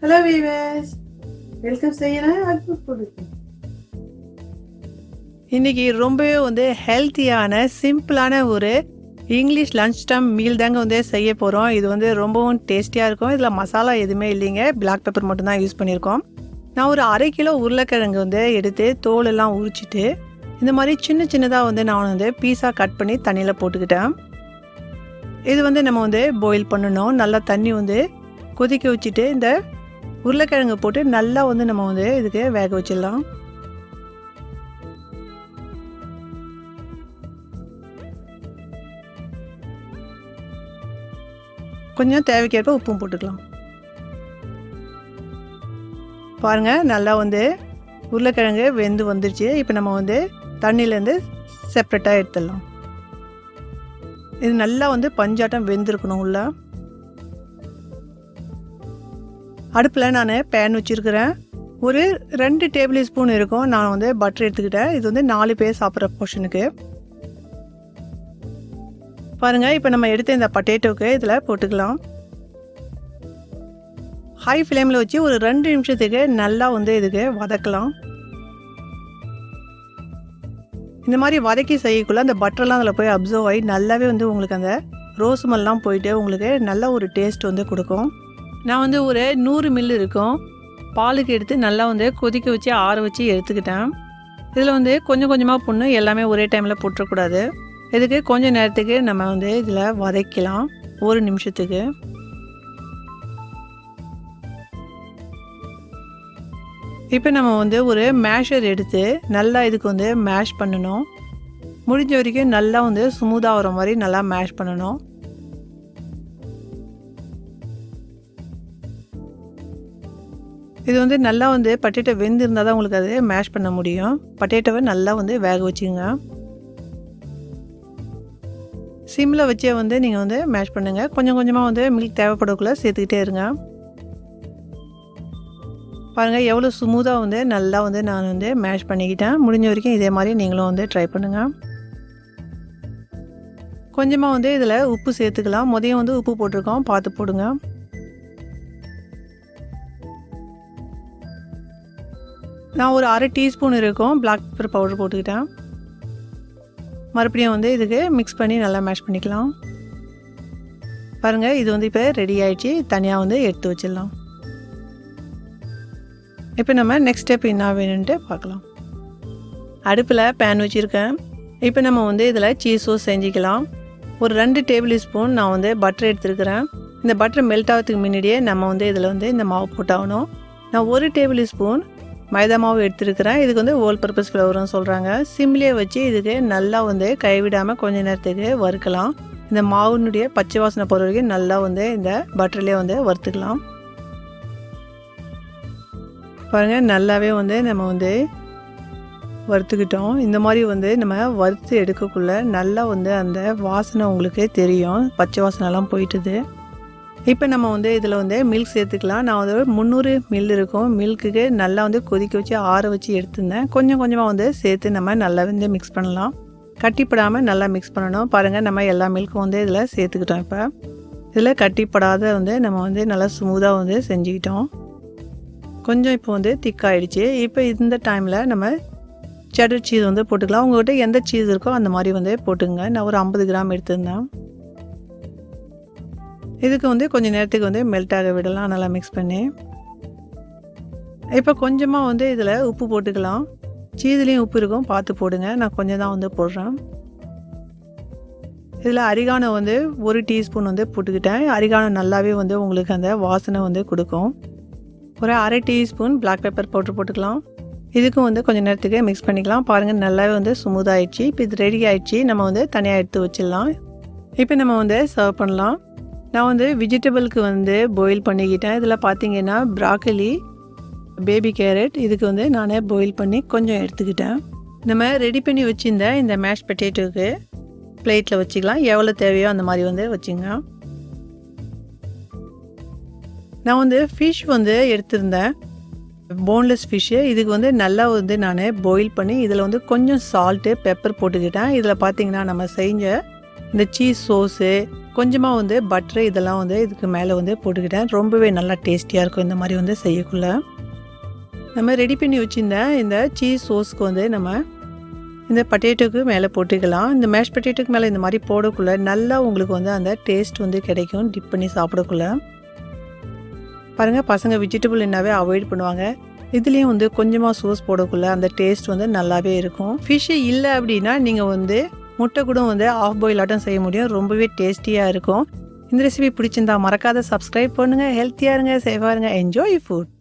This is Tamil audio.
ஹலோ வீவர்ஸ், வெல்கம் செய்யறேன். அக்மல் போட்டுருக்கேன். இன்றைக்கி ரொம்பவே ஹெல்த்தியான சிம்பிளான ஒரு இங்கிலீஷ் லன்ச் டைம் மீல் தாங்க செய்ய போகிறோம். இது ரொம்பவும் டேஸ்டியாக இருக்கும். இதில் மசாலா எதுவுமே இல்லைங்க, பிளாக் பெப்பர் மட்டும்தான் யூஸ் பண்ணியிருக்கோம். நான் ஒரு 1/2 கிலோ உருளைக்கிழங்கு எடுத்து தோலெல்லாம் உரிச்சிட்டு இந்த மாதிரி சின்ன சின்னதாக நான் பீஸாக கட் பண்ணி தண்ணியில் போட்டுக்கிட்டேன். இது நம்ம பாயில் பண்ணணும். நல்லா தண்ணி கொதிக்க வச்சுட்டு இந்த உருளைக்கிழங்கு போட்டு நல்லா நம்ம இதுக்கு வேக வச்சிடலாம். கொஞ்சம் தேவைக்கேற்ப உப்பும் போட்டுக்கலாம். பாருங்கள், நல்லா உருளைக்கிழங்கு வெந்து வந்துருச்சு. இப்போ நம்ம தண்ணியிலேருந்து செப்ரேட்டாக எடுத்துடலாம். இது நல்லா பஞ்சாட்டம் வெந்திருக்கணும். உள்ள அடுப்பில் நான் பேன் வச்சுருக்கிறேன். ஒரு 2 டேபிள் ஸ்பூன் இருக்கும். நான் பட்டர் எடுத்துக்கிட்டேன். இது 4 பேர் சாப்பிட்ற போர்ஷனுக்கு. பாருங்கள், இப்போ நம்ம எடுத்த இந்த பொட்டேட்டோக்கு இதில் போட்டுக்கலாம். ஹை ஃப்ளேமில் வச்சு ஒரு 2 நிமிஷத்துக்கு நல்லா இதுக்கு வதக்கலாம். இந்த மாதிரி வதக்கி செய்யக்குள்ள அந்த பட்டர்லாம் அதில் போய் அப்சர்வ் ஆகி நல்லாவே உங்களுக்கு அந்த ரோஸ்மெல்லாம் போயிட்டு உங்களுக்கு நல்ல ஒரு டேஸ்ட் கொடுக்கும். நான் ஒரு 100 மில்லி இருக்கும் பாலுக்கு எடுத்து நல்லா கொதிக்க வச்சு ஆற வச்சு எடுத்துக்கிட்டேன். இதில் கொஞ்சம் கொஞ்சமாக புண்ணு எல்லாமே ஒரே டைமில் போட்டுறக்கூடாது. இதுக்கு கொஞ்சம் நேரத்துக்கு நம்ம இதில் வதக்கலாம். 1 நிமிஷத்துக்கு. இப்போ நம்ம ஒரு மேஷர் எடுத்து நல்லா இதுக்கு மேஷ் பண்ணணும். முடிஞ்ச வரைக்கும் நல்லா ஸ்மூத்தாக வர மாதிரி நல்லா மேஷ் பண்ணணும். இது நல்லா பொட்டேட்டோ வெந்திருந்தால் தான் உங்களுக்கு அது மேஷ் பண்ண முடியும். பொட்டேட்டோவை நல்லா வேக வச்சுங்க. சிம்மில் வச்சே நீங்கள் மேஷ் பண்ணுங்கள். கொஞ்சம் கொஞ்சமாக மில்க் தேவைப்படக்குள்ளே சேர்த்துக்கிட்டே இருங்க. பாருங்கள், எவ்வளோ ஸ்மூத்தாக நல்லா நான் மேஷ் பண்ணிக்கிட்டேன். முடிஞ்ச வரைக்கும் இதே மாதிரி நீங்களும் ட்ரை பண்ணுங்கள். கொஞ்சமாக இதில் உப்பு சேர்த்துக்கலாம். முதல்ல உப்பு போட்டிருக்கோம், பார்த்து போடுங்க. நான் ஒரு 1/2 டீஸ்பூன் இருக்கும் பிளாக் பெப்பர் பவுடர் போட்டுக்கிட்டேன். மறுபடியும் இதுக்கு மிக்ஸ் பண்ணி நல்லா மேஷ் பண்ணிக்கலாம். பாருங்கள், இது இப்போ ரெடி ஆகிடுச்சு. தனியாக எடுத்து வச்சிடலாம். இப்போ நம்ம நெக்ஸ்ட் ஸ்டெப் என்ன வேணும்ன்ட்டு பார்க்கலாம். அடுப்பில் பேன் வச்சுருக்கேன். இப்போ நம்ம இதில் சீஸ் சாஸ் செஞ்சுக்கலாம். ஒரு 2 டேபிள் ஸ்பூன் நான் பட்டர் எடுத்துருக்கிறேன். இந்த பட்டர் மெல்ட் ஆகிறதுக்கு முன்னாடியே நம்ம இதில் இந்த மாவு போட்டாகணும். நான் 1 டேபிள் ஸ்பூன் மைதா மாவு எடுத்துருக்கிறேன். இதுக்கு ஹோல் பர்பஸ் ஃப்ளவர்னு சொல்கிறாங்க. சிம்லேயே வச்சு இதுக்கு நல்லா கைவிடாமல் கொஞ்சம் நேரத்துக்கு வறுக்கலாம். இந்த மாவுனுடைய பச்சை வாசனை போகிற வரைக்கும் நல்லா இந்த பட்டர்லேயே வறுத்துக்கலாம். பாருங்கள், நல்லாவே நம்ம வறுத்துக்கிட்டோம். இந்த மாதிரி நம்ம வறுத்து எடுக்கக்குள்ளே நல்லா அந்த வாசனை உங்களுக்கு தெரியும். பச்சை வாசனைலாம் போயிட்டுது. இப்போ நம்ம இதில் மில்க் சேர்த்துக்கலாம். நான் 300 மில் இருக்கும். மில்க்குக்கு நல்லா கொதிக்க வச்சு ஆற வச்சு எடுத்துருந்தேன். கொஞ்சம் கொஞ்சமாக சேர்த்து நம்ம நல்லா மிக்ஸ் பண்ணலாம். கட்டிப்படாமல் நல்லா மிக்ஸ் பண்ணணும். பாருங்கள், நம்ம எல்லா மில்க்கும் இதில் சேர்த்துக்கிட்டோம். இப்போ இதில் கட்டிப்படாத நம்ம நல்லா ஸ்மூத்தாக செஞ்சுக்கிட்டோம். கொஞ்சம் இப்போ திக்காயிடுச்சு. இப்போ இந்த டைமில் நம்ம செடர் சீஸ் போட்டுக்கலாம். உங்கள்கிட்ட எந்த சீஸ் இருக்கோ அந்த மாதிரி போட்டுங்க. நான் ஒரு 50 கிராம் எடுத்துருந்தேன். இதுக்கு கொஞ்சம் நேரத்துக்கு மெல்ட் ஆக விடலாம் நல்லா மிக்ஸ் பண்ணி. இப்போ கொஞ்சமாக இதில் உப்பு போட்டுக்கலாம். சீஸ்லேயும் உப்பு இருக்கும், பார்த்து போடுங்க. நான் கொஞ்சம் தான் போடுறேன். இதில் அரிகானோ 1 டீஸ்பூன் போட்டுக்கிட்டேன். அரிகானோ நல்லாவே உங்களுக்கு அந்த வாசனை கொடுக்கும். ஒரு 1/2 டீஸ்பூன் பிளாக் பெப்பர் பவுடர் போட்டுக்கலாம். இதுக்கும் கொஞ்சம் நேரத்துக்கு மிக்ஸ் பண்ணிக்கலாம். பாருங்கள், நல்லாவே ஸ்மூத்தாகிடுச்சு. இப்போ இது ரெடி ஆகிடுச்சு. நம்ம தனியாக எடுத்து வச்சிடலாம். இப்போ நம்ம சர்வ் பண்ணலாம். நான் வெஜிடபிளுக்கு பாயில் பண்ணிக்கிட்டேன். இதில் பார்த்தீங்கன்னா ப்ராக்கலி, பேபி கேரட் இதுக்கு நானே பாயில் பண்ணி கொஞ்சம் எடுத்துக்கிட்டேன். நம்ம ரெடி பண்ணி வச்சுருந்த இந்த மேஷ் பொட்டேட்டோக்கு பிளேட்டில் வச்சுக்கலாம். எவ்வளோ தேவையோ அந்த மாதிரி வச்சுங்க. நான் ஃபிஷ் எடுத்திருந்தேன், போன்லெஸ் ஃபிஷ்ஷு. இதுக்கு நல்லா நான் பாயில் பண்ணி இதில் கொஞ்சம் சால்ட்டு பெப்பர் போட்டுக்கிட்டேன். இதில் பார்த்தீங்கன்னா நம்ம செஞ்ச இந்த சீஸ் சோஸு, கொஞ்சமாக வந்து பட்ரு இதெல்லாம் வந்து இதுக்கு மேலே வந்து போட்டுக்கிட்டேன். ரொம்பவே நல்லா டேஸ்டியாக இருக்கும் இந்த மாதிரி வந்து செய்யக்குள்ள. நம்ம ரெடி பண்ணி வச்சுருந்த இந்த சீஸ் சோஸ்க்கு வந்து நம்ம இந்த பொட்டேட்டோக்கு மேலே போட்டுக்கலாம். இந்த மேஷ் பொட்டேட்டோக்கு மேலே இந்த மாதிரி போடக்குள்ள நல்லா உங்களுக்கு வந்து அந்த டேஸ்ட் வந்து கிடைக்கும் டிப் பண்ணி சாப்பிடக்குள்ள. பாருங்கள், பசங்க வெஜிடபிள் என்னாவே அவாய்ட் பண்ணுவாங்க. இதுலேயும் வந்து கொஞ்சமாக சோஸ் போடக்குள்ள அந்த டேஸ்ட் வந்து நல்லாவே இருக்கும். ஃபிஷ்ஷு இல்லை அப்படின்னா நீங்கள் வந்து முட்டை கூட வந்து ஆஃப் பாயில் ஆட்டம் செய்ய முடியும். ரொம்பவே டேஸ்டியாக இருக்கும். இந்த ரெசிபி பிடிச்சிருந்தா மறக்காத சப்ஸ்கிரைப் பண்ணுங்கள். ஹெல்த்தியாக இருங்க, சேஃபாக இருங்க. Enjoy food.